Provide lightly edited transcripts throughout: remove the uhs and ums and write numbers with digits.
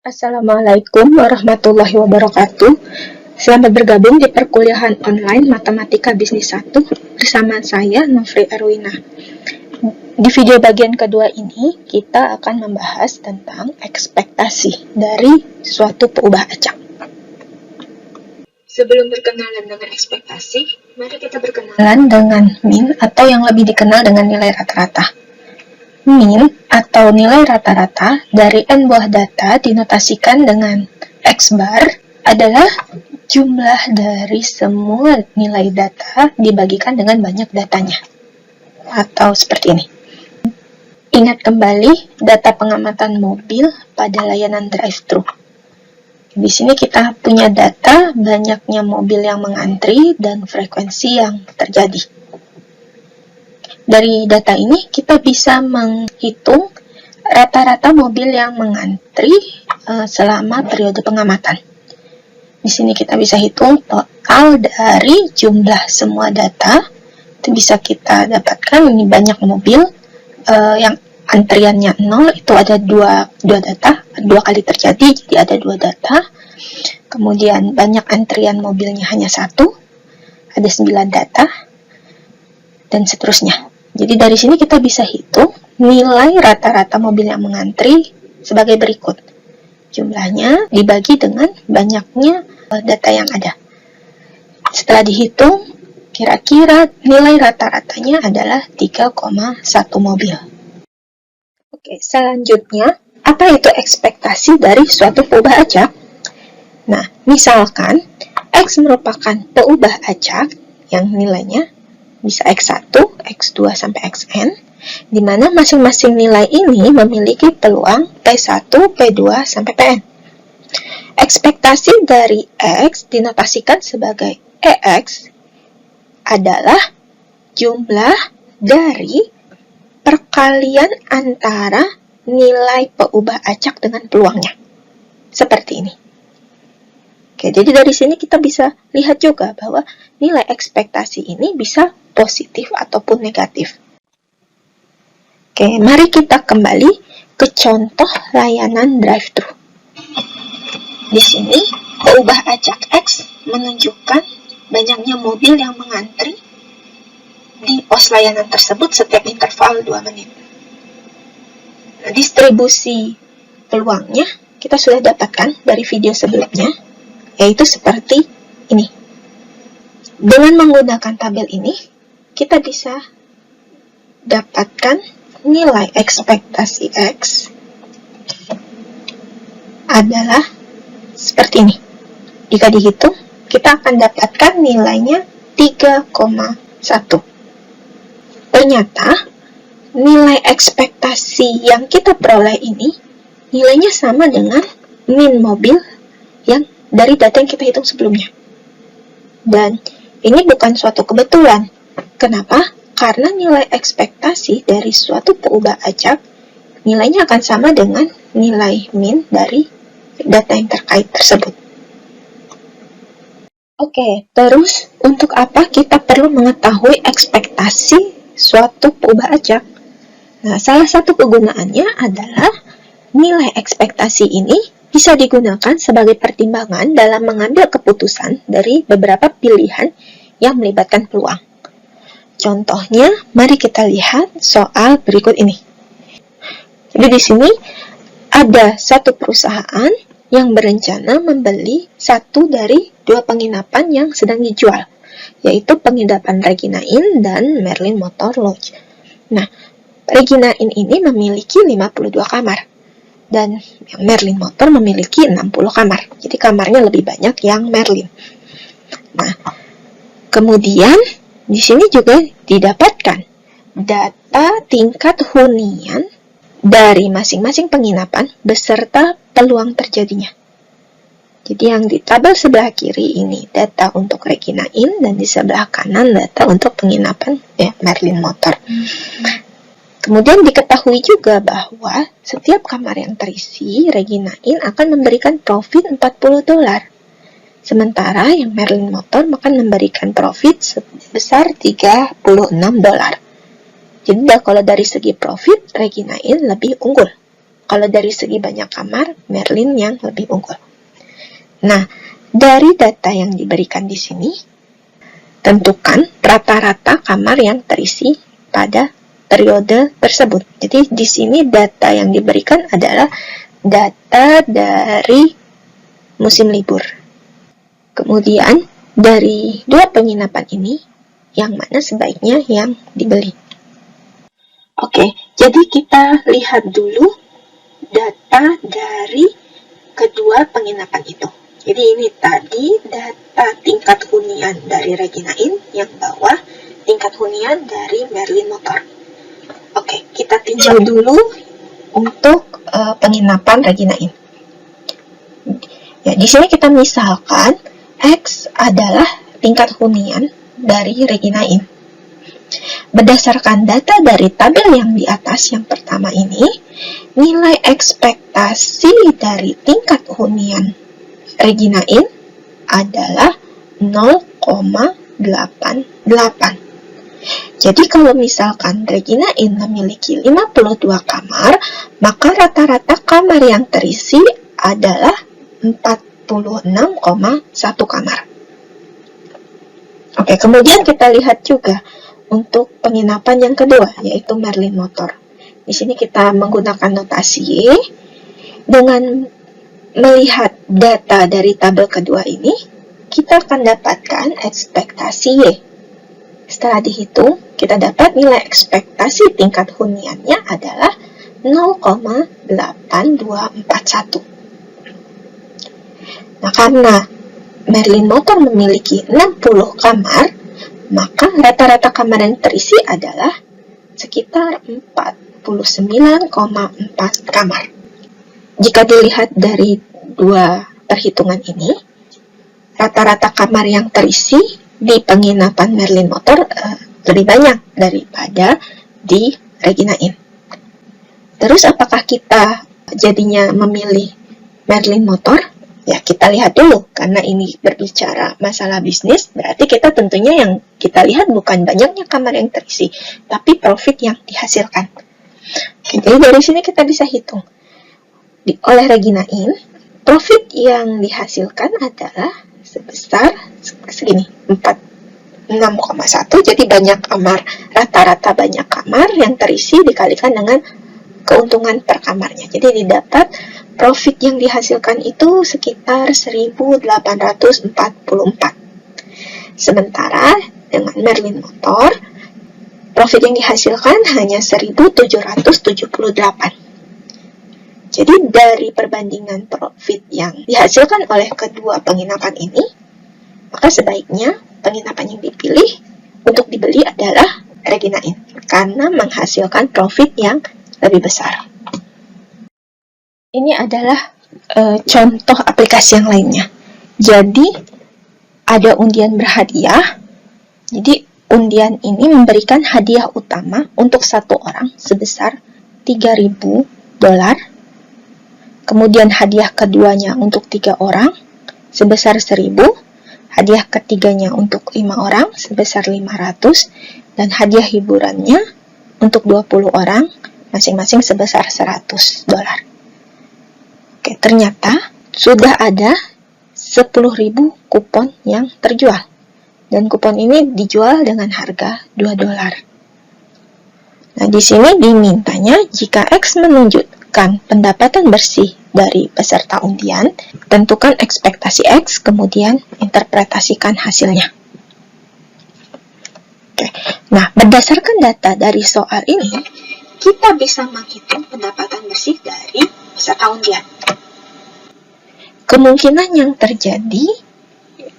Assalamualaikum warahmatullahi wabarakatuh. Selamat bergabung di perkuliahan online Matematika Bisnis 1 bersama saya, Nofri Erwina. Di video bagian kedua ini, kita akan membahas tentang ekspektasi dari suatu peubah acak. Sebelum berkenalan dengan ekspektasi, mari kita berkenalan dengan min atau yang lebih dikenal dengan nilai rata-rata. Min atau nilai rata-rata dari n buah data dinotasikan dengan X bar adalah jumlah dari semua nilai data dibagikan dengan banyak datanya. Atau seperti ini. Ingat kembali data pengamatan mobil pada layanan drive-thru. Di sini kita punya data banyaknya mobil yang mengantri dan frekuensi yang terjadi. Dari data ini kita bisa menghitung rata-rata mobil yang mengantri selama periode pengamatan. Di sini kita bisa hitung total dari jumlah semua data. Itu bisa kita dapatkan ini banyak mobil yang antriannya 0, itu ada dua data, 2 kali terjadi, jadi ada 2 data. Kemudian banyak antrian mobilnya hanya 1, ada 9 data, dan seterusnya. Jadi dari sini kita bisa hitung nilai rata-rata mobil yang mengantri sebagai berikut. Jumlahnya dibagi dengan banyaknya data yang ada. Setelah dihitung, kira-kira nilai rata-ratanya adalah 3,1 mobil. Oke, selanjutnya, apa itu ekspektasi dari suatu peubah acak? Nah, misalkan X merupakan peubah acak yang nilainya bisa X1, X2, sampai Xn, di mana masing-masing nilai ini memiliki peluang P1, P2, sampai Pn. Ekspektasi dari X dinotasikan sebagai EX adalah jumlah dari perkalian antara nilai peubah acak dengan peluangnya. Seperti ini. Oke, jadi dari sini kita bisa lihat juga bahwa nilai ekspektasi ini bisa positif ataupun negatif. Oke, mari kita kembali ke contoh layanan drive-thru. Di sini, peubah acak X menunjukkan banyaknya mobil yang mengantri di pos layanan tersebut setiap interval 2 menit. Nah, distribusi peluangnya kita sudah dapatkan dari video sebelumnya, yaitu seperti ini. Dengan menggunakan tabel ini, kita bisa dapatkan nilai ekspektasi X adalah seperti ini. Jika dihitung, kita akan dapatkan nilainya 3,1. Ternyata, nilai ekspektasi yang kita peroleh ini, nilainya sama dengan min mobil yang dari data yang kita hitung sebelumnya. Dan ini bukan suatu kebetulan. Kenapa? Karena nilai ekspektasi dari suatu peubah acak, nilainya akan sama dengan nilai min dari data yang terkait tersebut. Oke, terus untuk apa kita perlu mengetahui ekspektasi suatu peubah acak? Nah, salah satu kegunaannya adalah nilai ekspektasi ini bisa digunakan sebagai pertimbangan dalam mengambil keputusan dari beberapa pilihan yang melibatkan peluang. Contohnya, mari kita lihat soal berikut ini. Jadi di sini ada satu perusahaan yang berencana membeli satu dari 2 penginapan yang sedang dijual, yaitu penginapan Regina Inn dan Merlin Motor Lodge. Nah, Regina Inn ini memiliki 52 kamar. Dan yang Merlin Motor memiliki 60 kamar. Jadi kamarnya lebih banyak yang Merlin. Nah, kemudian di sini juga didapatkan data tingkat hunian dari masing-masing penginapan beserta peluang terjadinya. Jadi yang di tabel sebelah kiri ini data untuk Regina Inn dan di sebelah kanan data untuk penginapan Merlin Motor. Kemudian diketahui juga bahwa setiap kamar yang terisi Regina Inn akan memberikan profit $40. Sementara yang Merlin Motor akan memberikan profit sebesar $36. Jadi kalau dari segi profit, Regina Inn lebih unggul. kalau dari segi banyak kamar, Merlin yang lebih unggul. Nah, dari data yang diberikan di sini, tentukan rata-rata kamar yang terisi pada periode tersebut. Jadi di sini data yang diberikan adalah data dari musim libur. Kemudian dari dua penginapan ini, yang mana sebaiknya yang dibeli? Oke, jadi kita lihat dulu data dari kedua penginapan itu. Jadi ini tadi data tingkat hunian dari Regina Inn, yang bawah tingkat hunian dari Merlin Motor. Oke, kita tinjau dulu untuk penginapan Regina Inn. Ya, di sini kita misalkan X adalah tingkat hunian dari Regina Inn. Berdasarkan data dari tabel yang di atas yang pertama ini, nilai ekspektasi dari tingkat hunian Regina Inn adalah 0,88. Jadi kalau misalkan Regina Inn memiliki 52 kamar, maka rata-rata kamar yang terisi adalah 46,1 kamar. Oke, kemudian kita lihat juga untuk penginapan yang kedua, yaitu Merlin Motor. Di sini kita menggunakan notasi Y. Dengan melihat data dari tabel kedua ini, kita akan dapatkan ekspektasi Y. Setelah dihitung, kita dapat nilai ekspektasi tingkat huniannya adalah 0,8241. Nah, karena Merlin Motor memiliki 60 kamar, maka rata-rata kamar yang terisi adalah sekitar 49,4 kamar. Jika dilihat dari dua perhitungan ini, rata-rata kamar yang terisi di penginapan Merlin Motor lebih banyak daripada di Regina Inn. Terus apakah kita jadinya memilih Merlin Motor? Ya, kita lihat dulu, karena ini berbicara masalah bisnis, berarti kita tentunya yang kita lihat bukan banyaknya kamar yang terisi, tapi profit yang dihasilkan. Oke, jadi dari sini kita bisa hitung. Oleh Regina Inn, profit yang dihasilkan adalah sebesar segini, 46,1, jadi banyak kamar, rata-rata banyak kamar yang terisi dikalikan dengan keuntungan per kamarnya. Jadi didapat profit yang dihasilkan itu sekitar 1.844. Sementara dengan Merlin Motor, profit yang dihasilkan hanya 1.778. Jadi dari perbandingan profit yang dihasilkan oleh kedua penginapan ini, maka sebaiknya penginapan yang dipilih untuk dibeli adalah Regina Inn, karena menghasilkan profit yang lebih besar. Ini adalah contoh aplikasi yang lainnya. Jadi, ada undian berhadiah. Jadi, undian ini memberikan hadiah utama untuk satu orang sebesar $3.000. Kemudian hadiah keduanya untuk 3 orang sebesar 1.000. Hadiah ketiganya untuk 5 orang sebesar 500. Dan hadiah hiburannya untuk 20 orang masing-masing sebesar $100. Oke, ternyata sudah ada 10.000 kupon yang terjual. Dan kupon ini dijual dengan harga $2. Nah, di sini dimintanya jika X menunjukkan pendapatan bersih dari peserta undian, tentukan ekspektasi X, kemudian interpretasikan hasilnya. Oke. Nah, berdasarkan data dari soal ini, kita bisa menghitung pendapatan bersih dari peserta undian. Kemungkinan yang terjadi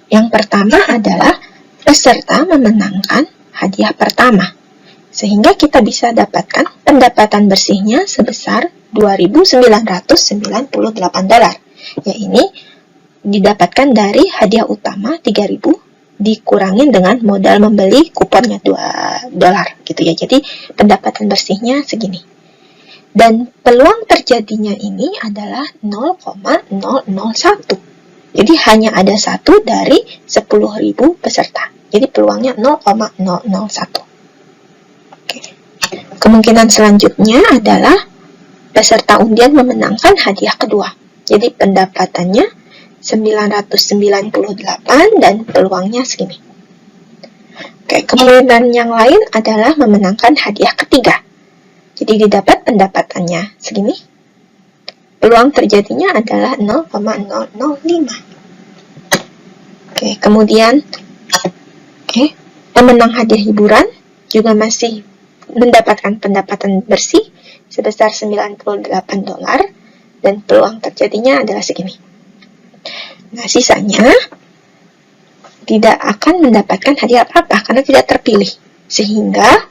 yang pertama adalah peserta memenangkan hadiah pertama, sehingga kita bisa dapatkan pendapatan bersihnya sebesar $2.998. Ya, ini didapatkan dari hadiah utama 3.000 dikurangin dengan modal membeli kuponnya $2 gitu ya. Jadi pendapatan bersihnya segini. Dan peluang terjadinya ini adalah 0,001. Jadi hanya ada 1 dari 10.000 peserta. Jadi peluangnya 0,001. Oke. Kemungkinan selanjutnya adalah peserta undian memenangkan hadiah kedua. Jadi pendapatannya 998 dan peluangnya segini. Oke, kemungkinan yang lain adalah memenangkan hadiah ketiga. Jadi didapat pendapatannya segini. Peluang terjadinya adalah 0,005. Oke, kemudian pemenang hadiah hiburan juga masih mendapatkan pendapatan bersih sebesar $98 dan peluang terjadinya adalah segini. Nah, sisanya tidak akan mendapatkan hadiah apa-apa karena tidak terpilih, sehingga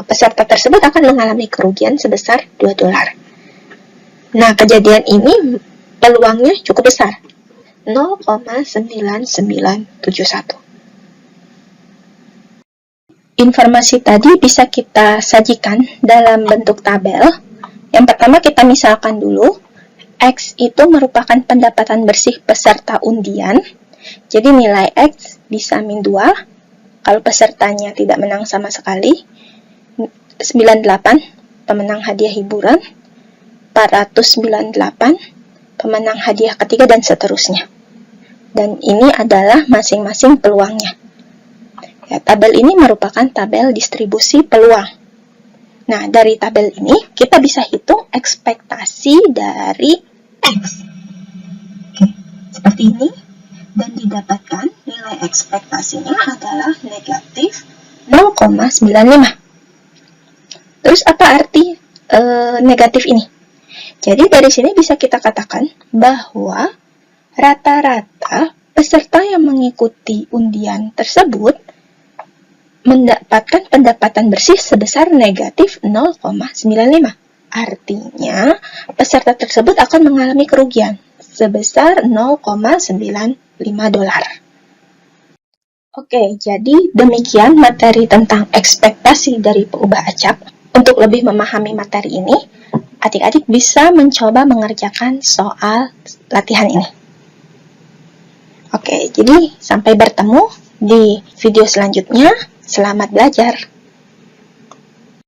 peserta tersebut akan mengalami kerugian sebesar $2. Nah, kejadian ini peluangnya cukup besar, 0,9971. Informasi tadi bisa kita sajikan dalam bentuk tabel. Yang pertama kita misalkan dulu, X itu merupakan pendapatan bersih peserta undian. Jadi nilai X bisa -2 kalau pesertanya tidak menang sama sekali. 98 pemenang hadiah hiburan, 498 pemenang hadiah ketiga, dan seterusnya. Dan ini adalah masing-masing peluangnya. Ya, tabel ini merupakan tabel distribusi peluang. Nah, dari tabel ini kita bisa hitung ekspektasi dari X. Oke, seperti ini. Dan didapatkan nilai ekspektasinya adalah negatif 0,95. Terus apa arti negatif ini? Jadi dari sini bisa kita katakan bahwa rata-rata peserta yang mengikuti undian tersebut mendapatkan pendapatan bersih sebesar negatif 0,95. Artinya, peserta tersebut akan mengalami kerugian sebesar $0,95. Oke, jadi demikian materi tentang ekspektasi dari peubah acak. Untuk lebih memahami materi ini, adik-adik bisa mencoba mengerjakan soal latihan ini. Oke, jadi sampai bertemu di video selanjutnya. Selamat belajar!